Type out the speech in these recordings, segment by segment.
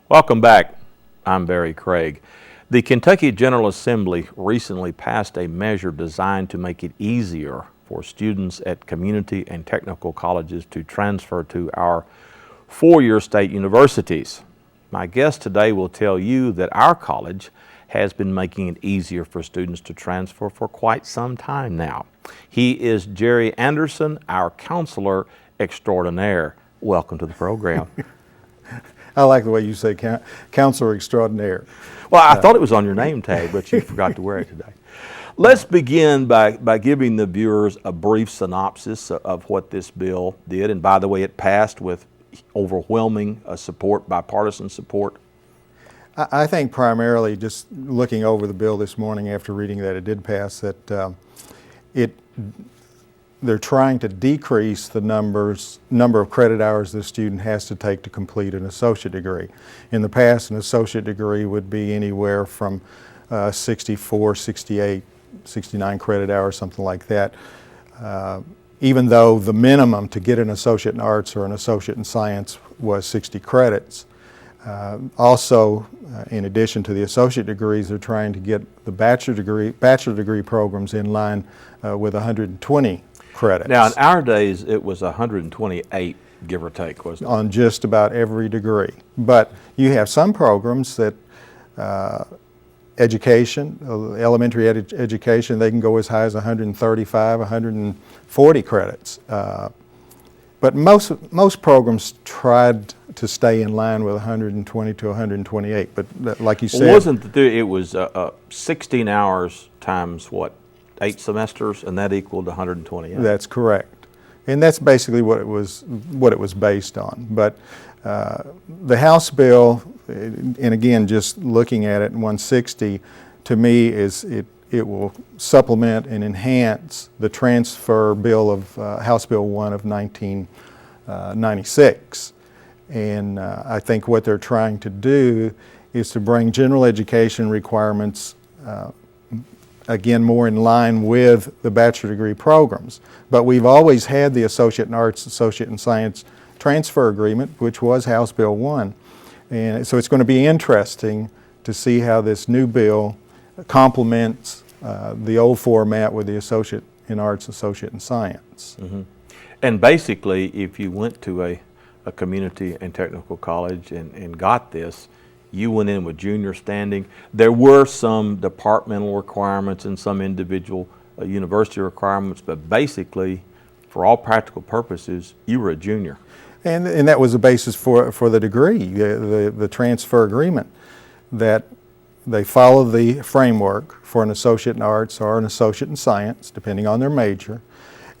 Welcome back. I'm Barry Craig. The Kentucky General Assembly recently passed a measure designed to make it easier for students at community and technical colleges to transfer to our four-year state universities. My guest today will tell you that our college has been making it easier for students to transfer for quite some time now. He is Jerry Anderson, our counselor extraordinaire. Welcome to the program. I like the way you say counselor extraordinaire. Well, I thought it was on your name tag, but you forgot to wear it today. Let's begin by giving the viewers a brief synopsis of what this bill did. And by the way, it passed with overwhelming support, bipartisan support. I think primarily, just looking over the bill this morning after reading that it did pass, that they're trying to decrease the number of credit hours the student has to take to complete an associate degree. In the past, an associate degree would be anywhere from 64, 68, 69 credit hours, something like that. Even though the minimum to get an associate in arts or an associate in science was 60 credits. Also, in addition to the associate degrees, they're trying to get the bachelor degree programs in line with 120 credits. Now, in our days, it was 128, give or take, wasn't it? On just about every degree. But you have some programs that education, elementary education, they can go as high as 135, 140 credits. But most programs tried to stay in line with 120 to 128. But like you said, it was 16 hours times what? 8 semesters, and that equaled 128. That's correct, and that's basically what it was based on. But the House bill, and again, just looking at it, 160, to me it will supplement and enhance the transfer bill of House Bill 1 of 1996, and I think what they're trying to do is to bring general education requirements again, more in line with the bachelor degree programs. But we've always had the Associate in Arts, Associate in Science transfer agreement, which was House Bill 1. And so it's going to be interesting to see how this new bill complements the old format with the Associate in Arts, Associate in Science. Mm-hmm. And basically, if you went to a community and technical college and got this, you went in with junior standing. There were some departmental requirements and some individual university requirements, but basically, for all practical purposes, you were a junior. And that was the basis for the degree, the transfer agreement, that they follow the framework for an associate in arts or an associate in science, depending on their major.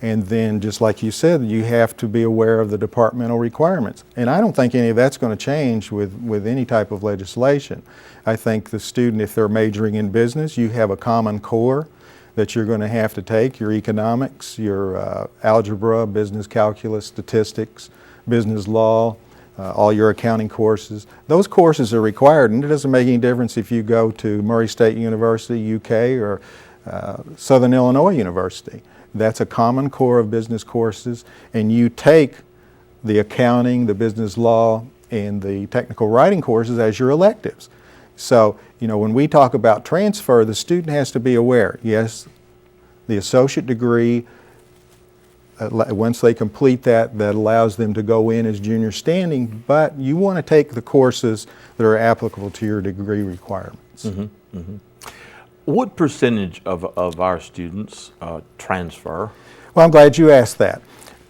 And then, just like you said, you have to be aware of the departmental requirements. And I don't think any of that's going to change with any type of legislation. I think the student, if they're majoring in business, you have a common core that you're going to have to take, your economics, your algebra, business calculus, statistics, business law, all your accounting courses. Those courses are required, and it doesn't make any difference if you go to Murray State University, UK, or Southern Illinois University. That's a common core of business courses, and you take the accounting, the business law, and the technical writing courses as your electives. So, when we talk about transfer, the student has to be aware, yes, the associate degree, once they complete that allows them to go in as junior standing, but you want to take the courses that are applicable to your degree requirements. Mm-hmm, mm-hmm. What percentage of our students transfer? Well, I'm glad you asked that.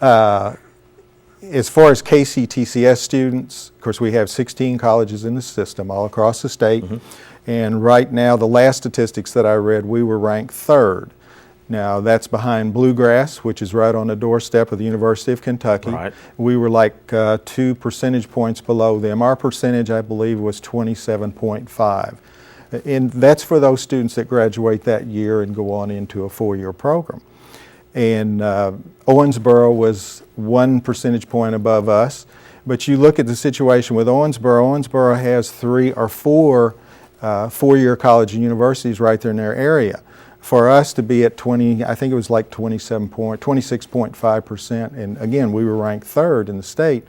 As far as KCTCS students, of course, we have 16 colleges in the system all across the state. Mm-hmm. And right now, the last statistics that I read, we were ranked 3rd. Now, that's behind Bluegrass, which is right on the doorstep of the University of Kentucky. Right. We were like 2 percentage points below them. Our percentage, I believe, was 27.5. And that's for those students that graduate that year and go on into a 4-year program. And Owensboro was 1 percentage point above us. But you look at the situation with Owensboro has 3 or 4 4-year college and universities right there in their area. For us to be at 20, I think it was like 26.5%, and again, we were ranked 3rd in the state.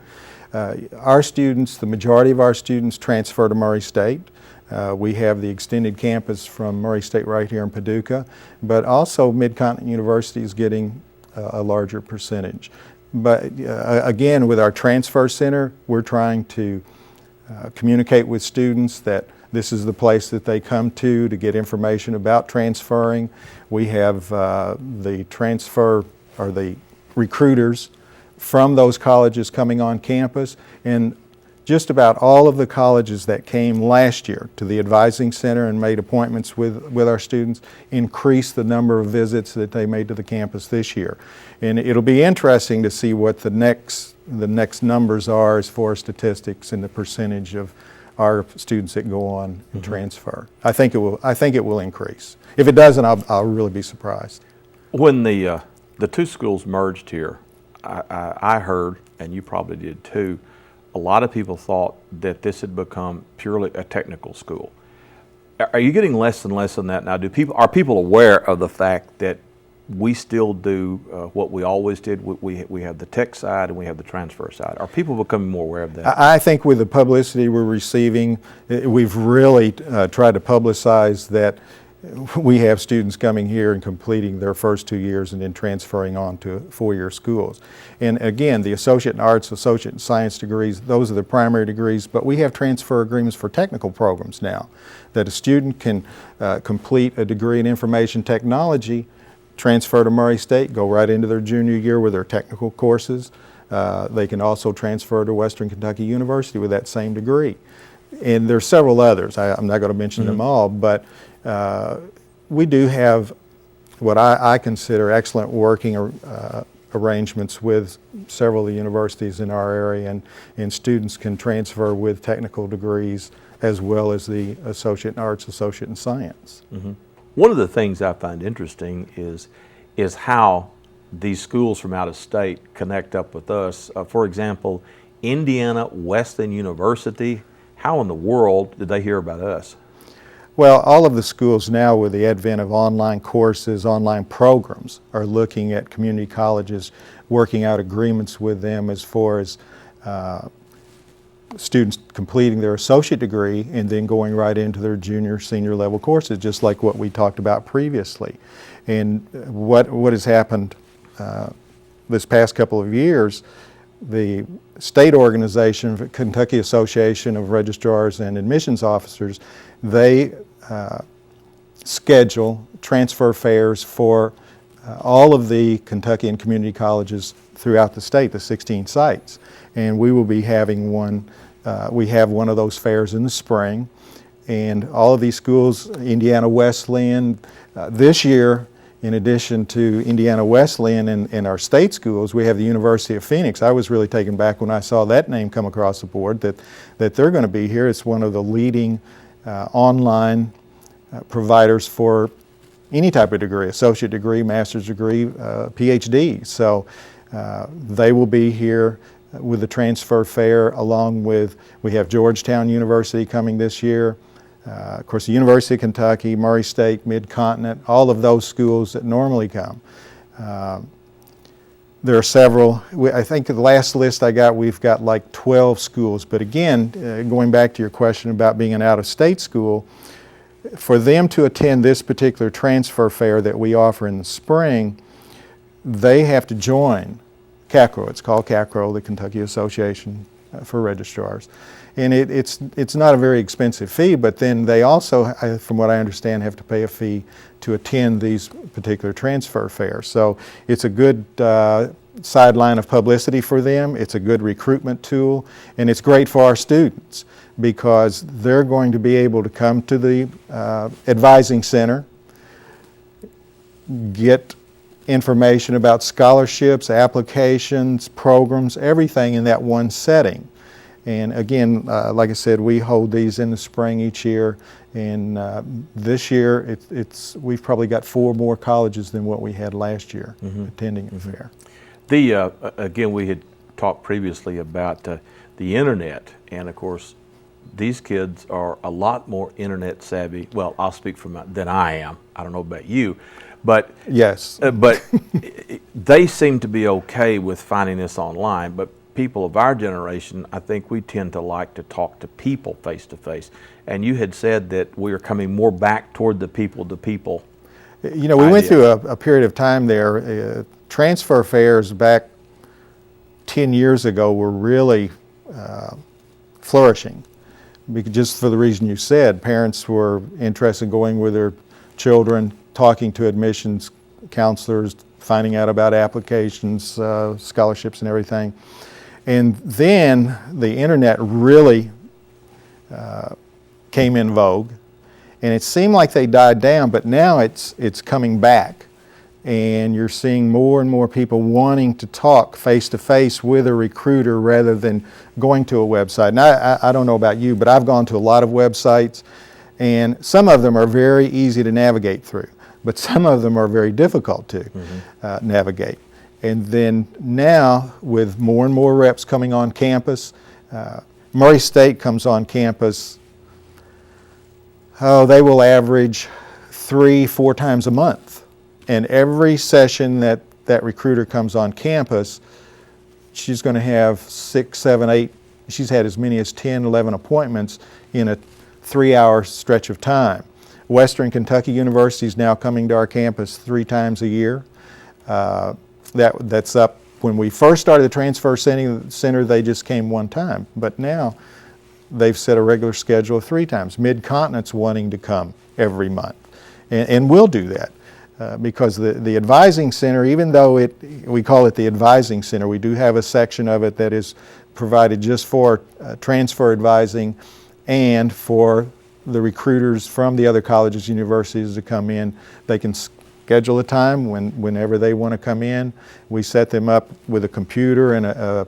Our students, the majority of our students transfer to Murray State. We have the extended campus from Murray State right here in Paducah, but also Mid-Continent University is getting a larger percentage. But again, with our transfer center, we're trying to communicate with students that this is the place that they come to get information about transferring. We have the transfer or the recruiters from those colleges coming on campus, and just about all of the colleges that came last year to the advising center and made appointments with our students increased the number of visits that they made to the campus this year. And it'll be interesting to see what the next numbers are as far as statistics and the percentage of our students that go on and transfer. I think it will increase. If it doesn't, I'll really be surprised. When the two schools merged here, I heard, and you probably did too, a lot of people thought that this had become purely a technical school. Are you getting less and less than that now? Are people aware of the fact that we still do what we always did? We have the tech side and we have the transfer side. Are people becoming more aware of that? I think with the publicity we're receiving, we've really tried to publicize that we have students coming here and completing their first 2 years and then transferring on to four-year schools. And again, the Associate in Arts, Associate in Science degrees, those are the primary degrees, but we have transfer agreements for technical programs now, that a student can complete a degree in information technology, transfer to Murray State, go right into their junior year with their technical courses. They can also transfer to Western Kentucky University with that same degree. And there's several others. I'm not going to mention them all, but we do have what I consider excellent working arrangements with several of the universities in our area, and students can transfer with technical degrees as well as the Associate in Arts, Associate in Science. One of the things I find interesting is how these schools from out of state connect up with us. For example, Indiana Wesleyan University, how in the world did they hear about us? Well, all of the schools now, with the advent of online courses, online programs, are looking at community colleges, working out agreements with them as far as students completing their associate degree and then going right into their junior, senior level courses, just like what we talked about previously. And what has happened this past couple of years, the state organization, Kentucky Association of Registrars and Admissions Officers, they schedule transfer fairs for all of the Kentucky and community colleges throughout the state, the 16 sites. And we will be having one, we have one of those fairs in the spring. And all of these schools, Indiana Wesleyan, this year, in addition to Indiana Wesleyan and our state schools, we have the University of Phoenix. I was really taken back when I saw that name come across the board, that they're going to be here. It's one of the leading online providers for any type of degree, associate degree, master's degree, PhD. So they will be here with the transfer fair, along with, we have Georgetown University coming this year. Of course, the University of Kentucky, Murray State, Mid-Continent, all of those schools that normally come. There are several. I think the last list I got, we've got like 12 schools. But again, going back to your question about being an out-of-state school, for them to attend this particular transfer fair that we offer in the spring, they have to join CACRO. It's called CACRO, the Kentucky Association for Registrars. And it's not a very expensive fee, but then they also, from what I understand, have to pay a fee to attend these particular transfer fairs. So it's a good sideline of publicity for them. It's a good recruitment tool, and it's great for our students because they're going to be able to come to the advising center, get information about scholarships, applications, programs, everything in that one setting. And again, like I said, we hold these in the spring each year, and this year we've probably got 4 more colleges than what we had last year attending the fair. Again, we had talked previously about the internet, and of course, these kids are a lot more internet savvy. Well, I'll speak than I am. I don't know about you, but yes, but they seem to be okay with finding this online. But people of our generation, I think we tend to like to talk to people face to face. And you had said that we are coming more back toward the people to people. You know, we went through a period of time there. Transfer fairs back 10 years ago were really flourishing. Because just for the reason you said, parents were interested in going with their children, talking to admissions counselors, finding out about applications, scholarships and everything. And then the internet really came in vogue, and it seemed like they died down, but now it's coming back. And you're seeing more and more people wanting to talk face to face with a recruiter rather than going to a website. Now, I don't know about you, but I've gone to a lot of websites, and some of them are very easy to navigate through, but some of them are very difficult to navigate. And then now, with more and more reps coming on campus, Murray State comes on campus, they will average 3-4 times a month. And every session that recruiter comes on campus, she's going to have 6, 7, 8, she's had as many as 10, 11 appointments in a 3-hour stretch of time. Western Kentucky University is now coming to our campus 3 times a year. That's up. When we first started the transfer center, they just came 1 time. But now they've set a regular schedule of 3 times. Mid-Continent's wanting to come every month. And we'll do that. Because the advising center, even though we call it the advising center, we do have a section of it that is provided just for transfer advising and for the recruiters from the other colleges, universities to come in. They can schedule a time whenever they want to come in. We set them up with a computer and a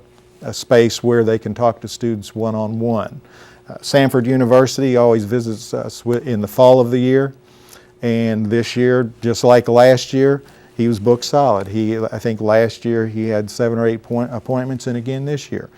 space where they can talk to students one-on-one. Samford University always visits us in the fall of the year. And this year, just like last year, he was booked solid. I think last year he had 7 or 8 appointments, and again this year.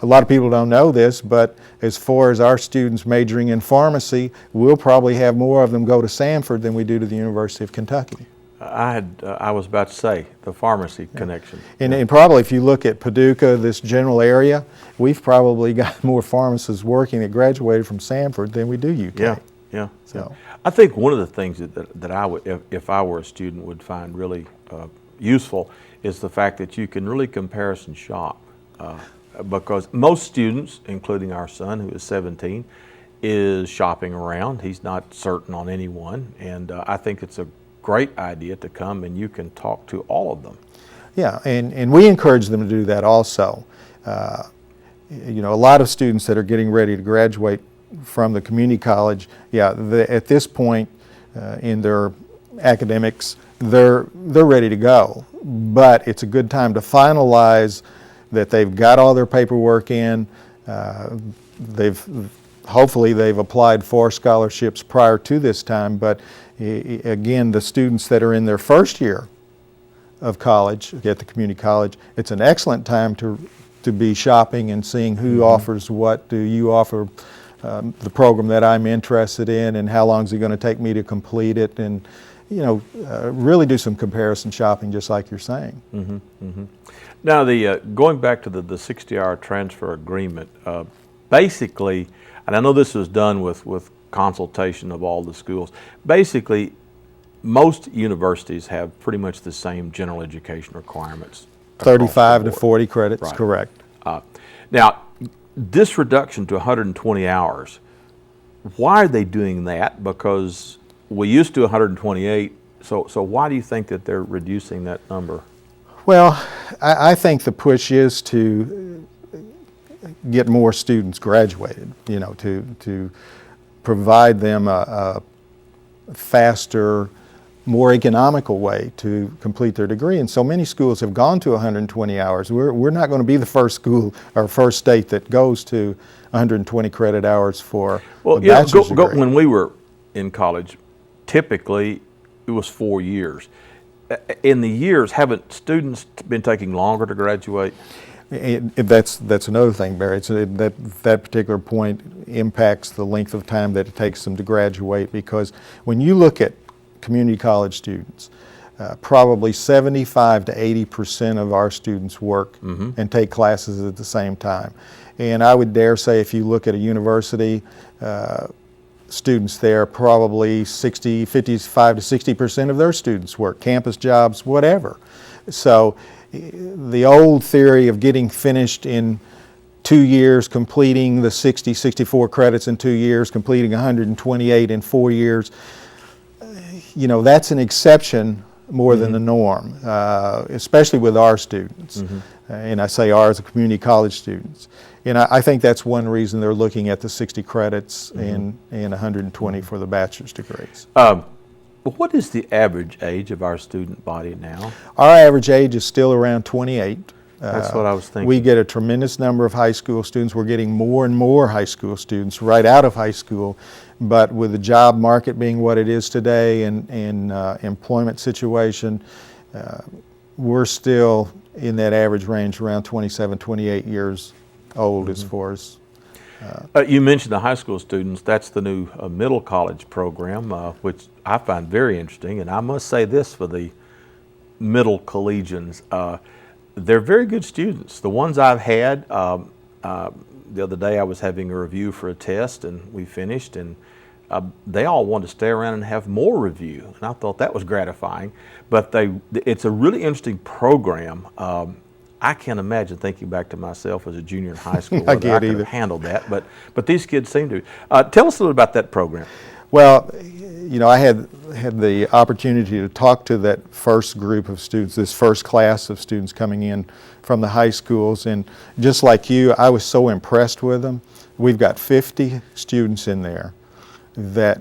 A lot of people don't know this, but as far as our students majoring in pharmacy, we'll probably have more of them go to Samford than we do to the University of Kentucky. I was about to say, the pharmacy connection. And probably if you look at Paducah, this general area, we've probably got more pharmacists working that graduated from Samford than we do UK. Yeah. So I think one of the things that I would, if I were a student, would find really useful is the fact that you can really comparison shop. Because most students, including our son who is 17, is shopping around. He's not certain on anyone. And I think it's a great idea to come and you can talk to all of them. Yeah, and we encourage them to do that also. You know, a lot of students that are getting ready to graduate from the community college, at this point in their academics, they're ready to go. But it's a good time to finalize that they've got all their paperwork in. Hopefully they've applied for scholarships prior to this time. But again, the students that are in their first year of college at the community college, it's an excellent time to be shopping and seeing who offers what. Do you offer the program that I'm interested in, and how long is it going to take me to complete it, and really do some comparison shopping, just like you're saying. Now, going back to the 60-hour transfer agreement, basically, and I know this was done with consultation of all the schools. Basically, most universities have pretty much the same general education requirements. 35 to 40 credits, right. Correct. Now, this reduction to 120 hours, why are they doing that? Because we used to 128, so why do you think that they're reducing that number? Well, I think the push is to get more students graduated, to provide them a faster, more economical way to complete their degree. And so many schools have gone to 120 hours. We're not going to be the first school or first state that goes to 120 credit hours for a bachelor's degree. When we were in college, typically it was 4 years. In the years, haven't students been taking longer to graduate? That's another thing, Barry. That particular point impacts the length of time that it takes them to graduate, because when you look at community college students, probably 75 to 80% of our students work and take classes at the same time. And I would dare say if you look at a university, students there, probably 55 to 60% of their students work, campus jobs, whatever. So the old theory of getting finished in 2 years, completing the 64 credits in 2 years, completing 128 in 4 years, you know, that's an exception more than the norm, especially with our students. And I say ours, the community college students. And I think that's one reason they're looking at the 60 credits and 120 for the bachelor's degrees. What is the average age of our student body now? Our average age is still around 28. That's what I was thinking. We get a tremendous number of high school students. We're getting more and more high school students right out of high school. But with the job market being what it is today and employment situation, we're still in that average range around 27, 28 years old as far as. You mentioned the high school students. That's the new middle college program, which I find very interesting. And I must say this for the middle collegians. They're very good students. The ones I've had, the other day I was having a review for a test and we finished, and they all wanted to stay around and have more review. And I thought that was gratifying. But it's a really interesting program. I can't imagine, thinking back to myself as a junior in high school, I whether I could have handled that. But these kids seem to. Tell us a little about that program. Well, you know, I had the opportunity to talk to that first group of students, this first class of students coming in from the high schools, and just like you, I was so impressed with them. We've got 50 students in there that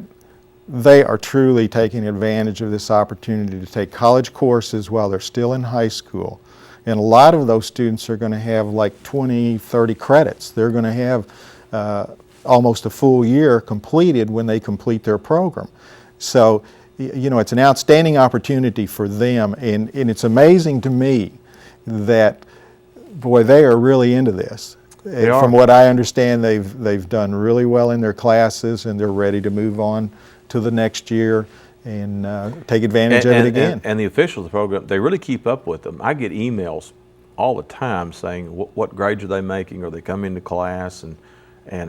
they are truly taking advantage of this opportunity to take college courses while they're still in high school. And a lot of those students are going to have like 20, 30 credits. They're going to have almost a full year completed when they complete their program. So, you know, it's an outstanding opportunity for them, and it's amazing to me that, boy, they are really into this. From what I understand, they've done really well in their classes, and they're ready to move on to the next year and take advantage of it again. And the officials of the program, they really keep up with them. I get emails all the time saying, what grades are they making, or they come into class, and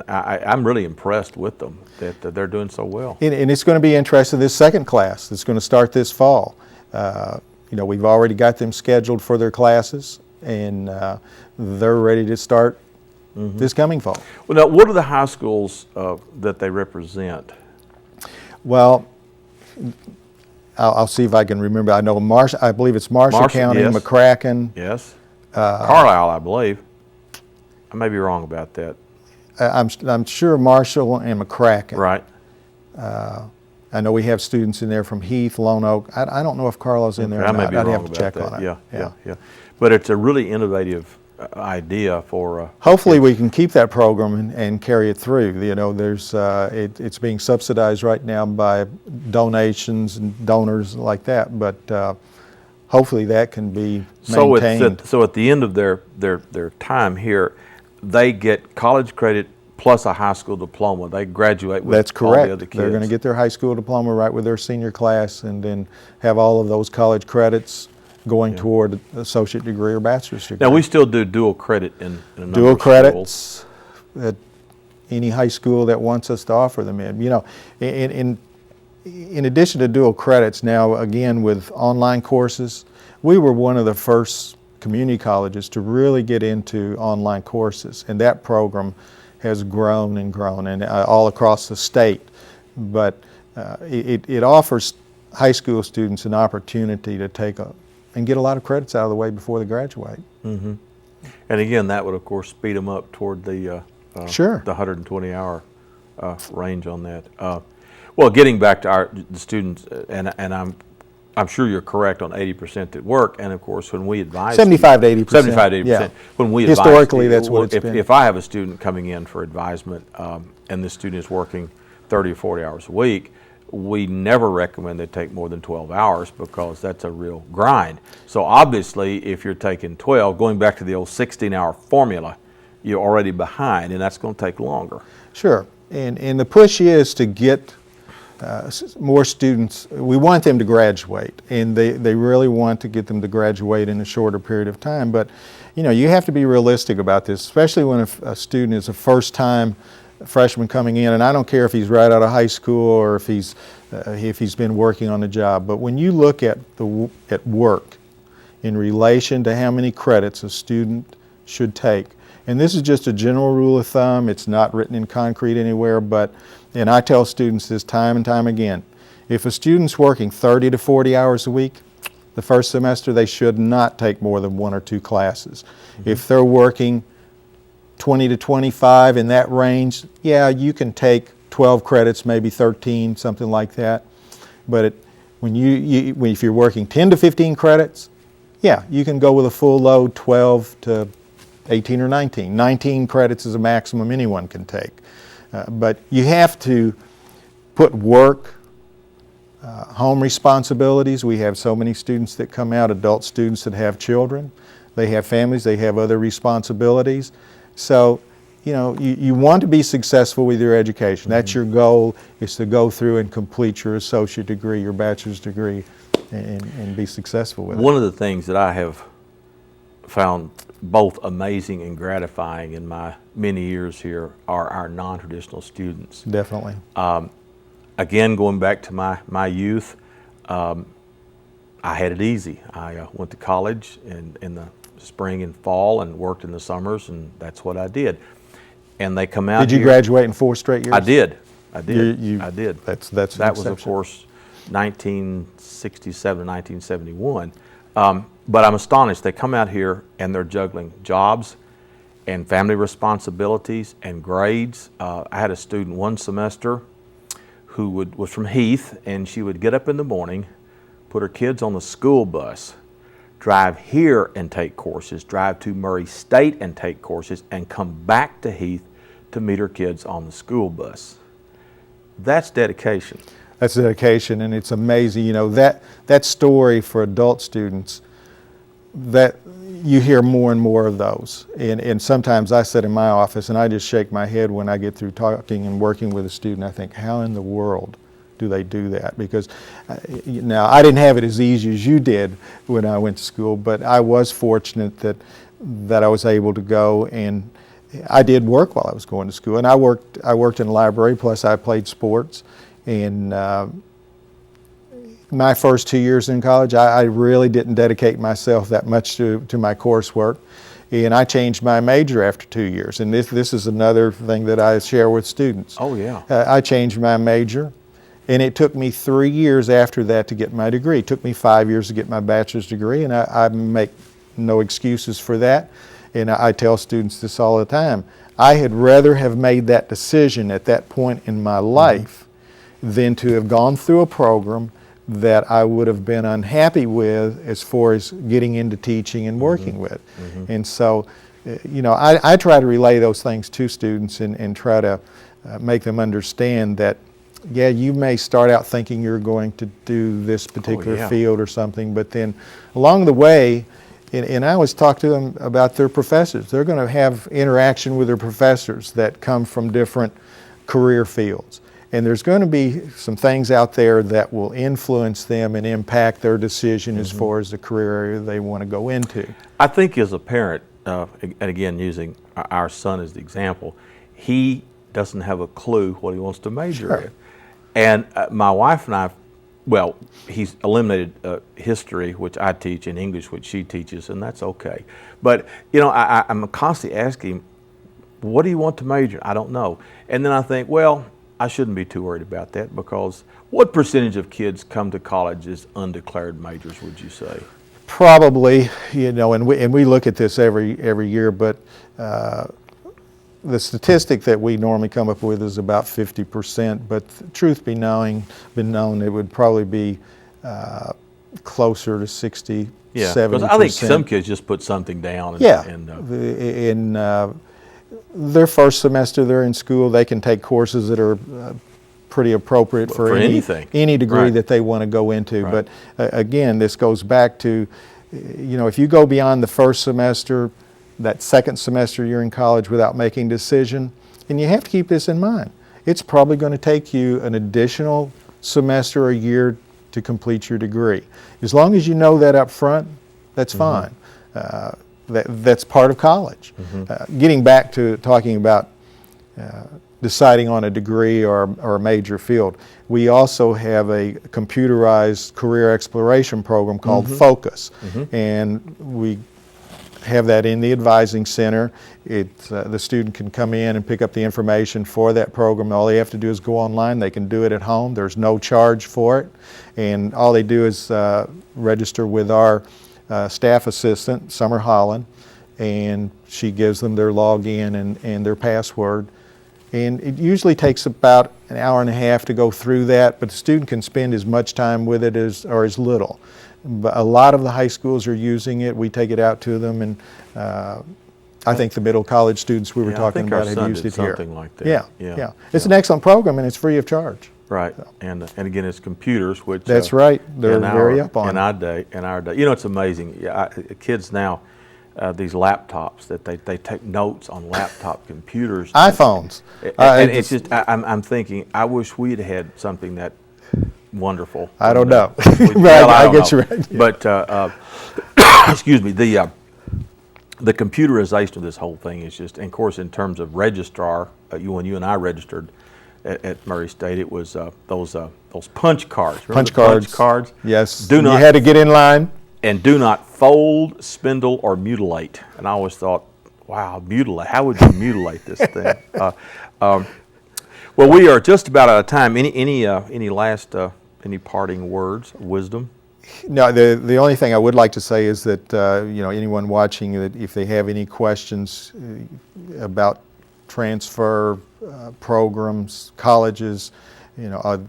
I'm really impressed with them that they're doing so well. And it's going to be interesting, this second class that's going to start this fall. You know, we've already got them scheduled for their classes, and they're ready to start this coming fall. Well, now, what are the high schools that they represent? Well, I'll see if I can remember. I know I believe it's Marshall County, yes. McCracken. Yes. Carlisle, I believe. I may be wrong about that. I'm sure Marshall and McCracken. Right. I know we have students in there from Heath, Lone Oak. I don't know if Carlisle's in there or I may not. be I'd wrong have to check about on that. it. Yeah. But it's a really innovative idea for. Hopefully we can keep that program and carry it through. You know, there's it's being subsidized right now by donations and donors like that, but hopefully that can be maintained. So at the end of their time here, they get college credit plus a high school diploma. They graduate with That's correct. all the other kids. They're going to get their high school diploma right with their senior class, and then have all of those college credits going toward an associate degree or bachelor's degree. Now, we still do dual credit in a number Dual of credits schools. at any high school that wants us to offer them in. You know, in addition to dual credits, now again with online courses, we were one of the first community colleges to really get into online courses, and that program has grown and grown, and all across the state. But it offers high school students an opportunity to take and get a lot of credits out of the way before they graduate. Mm-hmm. And again, that would of course speed them up toward the sure. the 120-hour range on that. Well, getting back to the students, and I'm sure you're correct on 80% that work, and of course when we advise 75 to 80%. 75 to 80%. Yeah. When we historically, advise, that's what it's been. If I have a student coming in for advisement, and the student is working 30 or 40 hours a week, we never recommend they take more than 12 hours because that's a real grind. So obviously, if you're taking 12, going back to the old 16-hour formula, you're already behind, and that's going to take longer. Sure, and the push is to get more students, we want them to graduate, and they really want to get them to graduate in a shorter period of time. But you have to be realistic about this, especially when a student is a first-time freshman coming in, and I don't care if he's right out of high school or if he's been working on the job. But when you look at work in relation to how many credits a student should take, and this is just a general rule of thumb, it's not written in concrete anywhere, and I tell students this time and time again, if a student's working 30 to 40 hours a week, the first semester they should not take more than 1 or 2 classes. If they're working 20 to 25 in that range, yeah, you can take 12 credits, maybe 13, something like that. But if you're working 10 to 15 credits, yeah, you can go with a full load, 12 to 18 or 19. 19 credits is a maximum anyone can take. But you have to put work, home responsibilities. We have so many students that come out, adult students that have children. They have families, they have other responsibilities. So, you want to be successful with your education. That's your goal, is to go through and complete your associate degree, your bachelor's degree, and be successful with it. One of the things that I have found both amazing and gratifying in my many years here are our non-traditional students. Definitely. Again, going back to my youth, I had it easy. I went to college in the spring and fall and worked in the summers, and that's what I did. And they come out. Did you graduate in 4 straight years? I did. I did. That was, of course, 1967 to 1971. But I'm astonished. They come out here and they're juggling jobs and family responsibilities and grades. I had a student one semester who was from Heath, and she would get up in the morning, put her kids on the school bus, drive here and take courses, drive to Murray State and take courses, and come back to Heath to meet her kids on the school bus. That's dedication. That's dedication, and it's amazing. That story for adult students, that you hear more and more of those. And sometimes I sit in my office and I just shake my head when I get through talking and working with a student. I think, how in the world do they do that? Because now I didn't have it as easy as you did when I went to school, but I was fortunate that I was able to go, and I did work while I was going to school. And I worked in the library, plus I played sports. And my first 2 years in college, I really didn't dedicate myself that much to my coursework. And I changed my major after 2 years. And this is another thing that I share with students. Oh, yeah. I changed my major, and it took me 3 years after that to get my degree. It took me 5 years to get my bachelor's degree, and I make no excuses for that. And I tell students this all the time. I had rather have made that decision at that point in my life than to have gone through a program that I would have been unhappy with as far as getting into teaching and working with. And so, I try to relay those things to students and try to make them understand that, yeah, you may start out thinking you're going to do this particular field or something, but then along the way, and I always talk to them about their professors. They're going to have interaction with their professors that come from different career fields. And there's going to be some things out there that will influence them and impact their decision as far as the career area they want to go into. I think as a parent, and again using our son as the example, he doesn't have a clue what he wants to major in. And my wife and I, well, he's eliminated history, which I teach, and English, which she teaches, and that's okay. But, I'm constantly asking him, what do you want to major in? I don't know. And then I think, well, I shouldn't be too worried about that, because what percentage of kids come to college as undeclared majors, would you say? Probably, and we look at this every year, but the statistic that we normally come up with is about 50%, but truth be known, it would probably be closer to 60, 70%. Because I think some kids just put something down. In their first semester they're in school, they can take courses that are pretty appropriate for any degree that they want to go into. But again, this goes back to, if you go beyond the first semester, that second semester you're in college without making a decision, and you have to keep this in mind. It's probably going to take you an additional semester or year to complete your degree. As long as you know that up front, that's fine. That's part of college. Getting back to talking about deciding on a degree or a major field, we also have a computerized career exploration program called Focus, and we have that in the advising center. The student can come in and pick up the information for that program. All they have to do is go online. They can do it at home. There's no charge for it, and all they do is register with our staff assistant, Summer Holland, and she gives them their login and their password. And it usually takes about an hour and a half to go through that, but the student can spend as much time with it or as little. But a lot of the high schools are using it. We take it out to them, and I think the middle college students we were talking about have used it here. Something like that. Yeah. It's an excellent program, and it's free of charge. Right, and again, it's computers, which that's right. They're very up on in our day. You know, it's amazing. Kids now, these laptops that they take notes on laptop computers. iPhones. And it's just I'm thinking, I wish we'd had something that wonderful. I don't know. Well, I get you right. But excuse me, the computerization of this whole thing is just, and of course, in terms of registrar, when you and I registered at Murray State, it was those punch cards. Remember punch cards? Yes. You had to get in line. And do not fold, spindle, or mutilate. And I always thought, wow, mutilate. How would you mutilate this thing? Well, we are just about out of time. Any last any parting words, wisdom? No, the only thing I would like to say is that anyone watching, that if they have any questions about transfer programs, colleges, they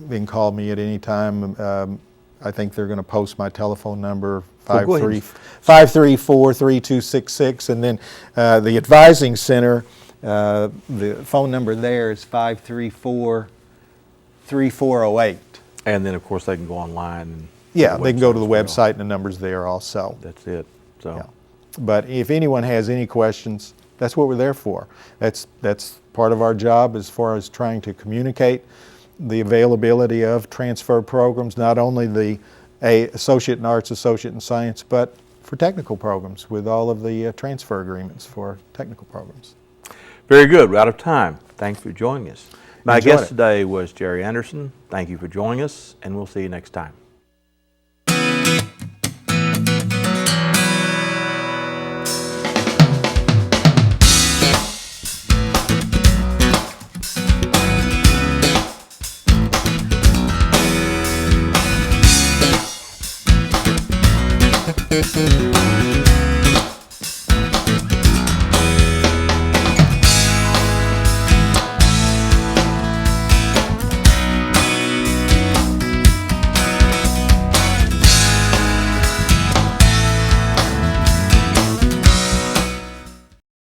can call me at any time. I think they're going to post my telephone number, 534-3266, and then the advising center, the phone number there is 534-3408. And then, of course, they can go online. And they can go to the website, and the number's there also. That's it. So, yeah. But if anyone has any questions, that's what we're there for. That's part of our job as far as trying to communicate the availability of transfer programs, not only the Associate in Arts, Associate in Science, but for technical programs with all of the transfer agreements for technical programs. Very good. We're out of time. Thanks for joining us. My guest today was Jerry Anderson. Thank you for joining us, and we'll see you next time. Thank you.